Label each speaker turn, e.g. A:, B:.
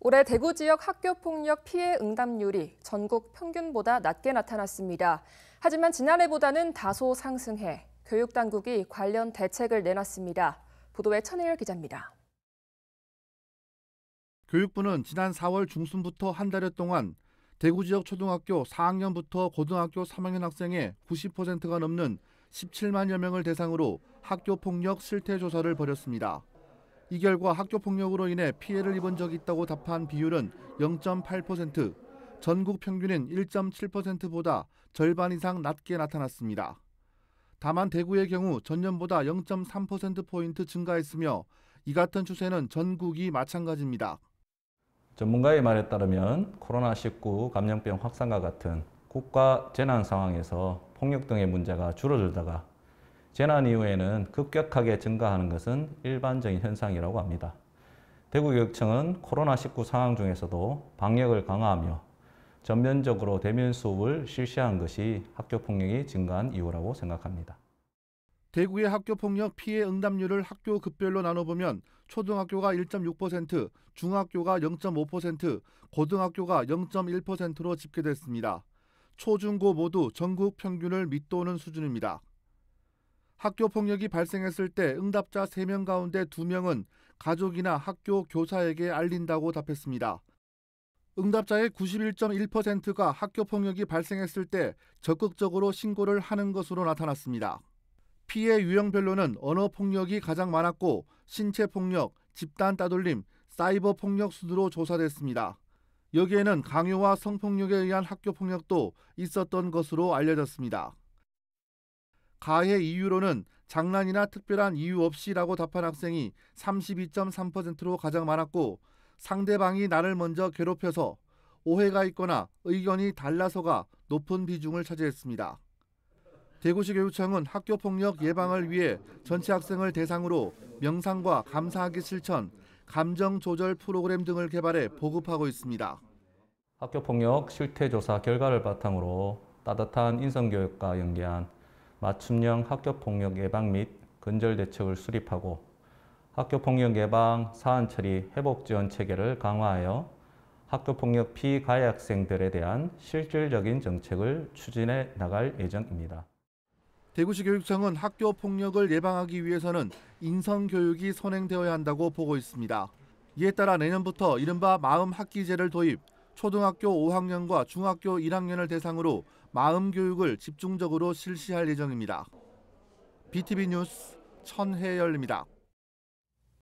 A: 올해 대구 지역 학교폭력 피해 응답률이 전국 평균보다 낮게 나타났습니다. 하지만 지난해보다는 다소 상승해 교육당국이 관련 대책을 내놨습니다. 보도에 천혜열 기자입니다.
B: 교육부는 지난 4월 중순부터 한 달여 동안 대구 지역 초등학교 4학년부터 고등학교 3학년 학생의 90%가 넘는 17만여 명을 대상으로 학교폭력 실태조사를 벌였습니다. 이 결과 학교폭력으로 인해 피해를 입은 적이 있다고 답한 비율은 0.8%, 전국 평균인 1.7%보다 절반 이상 낮게 나타났습니다. 다만 대구의 경우 전년보다 0.3%포인트 증가했으며 이 같은 추세는 전국이 마찬가지입니다.
C: 전문가의 말에 따르면 코로나19 감염병 확산과 같은 국가 재난 상황에서 폭력 등의 문제가 줄어들다가 재난 이후에는 급격하게 증가하는 것은 일반적인 현상이라고 합니다. 대구교육청은 코로나19 상황 중에서도 방역을 강화하며 전면적으로 대면 수업을 실시한 것이 학교폭력이 증가한 이유라고 생각합니다.
B: 대구의 학교폭력 피해 응답률을 학교 급별로 나눠보면 초등학교가 1.6%, 중학교가 0.5%, 고등학교가 0.1%로 집계됐습니다. 초, 중, 고 모두 전국 평균을 밑도는 수준입니다. 학교폭력이 발생했을 때 응답자 3명 가운데 2명은 가족이나 학교 교사에게 알린다고 답했습니다. 응답자의 91.1%가 학교폭력이 발생했을 때 적극적으로 신고를 하는 것으로 나타났습니다. 피해 유형별로는 언어폭력이 가장 많았고 신체폭력, 집단 따돌림, 사이버폭력 순으로 조사됐습니다. 여기에는 강요와 성폭력에 의한 학교폭력도 있었던 것으로 알려졌습니다. 가해 이유로는 장난이나 특별한 이유 없이라고 답한 학생이 32.3%로 가장 많았고 상대방이 나를 먼저 괴롭혀서, 오해가 있거나 의견이 달라서가 높은 비중을 차지했습니다. 대구시 교육청은 학교폭력 예방을 위해 전체 학생을 대상으로 명상과 감사하기 실천, 감정조절 프로그램 등을 개발해 보급하고 있습니다.
C: 학교폭력 실태조사 결과를 바탕으로 따뜻한 인성교육과 연계한 맞춤형 학교폭력 예방 및 근절 대책을 수립하고 학교폭력 예방, 사안 처리, 회복 지원 체계를 강화하여 학교폭력 피가해 학생들에 대한 실질적인 정책을 추진해 나갈 예정입니다.
B: 대구시 교육청은 학교폭력을 예방하기 위해서는 인성교육이 선행되어야 한다고 보고 있습니다. 이에 따라 내년부터 이른바 마음학기제를 도입, 초등학교 5학년과 중학교 1학년을 대상으로 마음교육을 집중적으로 실시할 예정입니다. BTV 뉴스 천혜열입니다.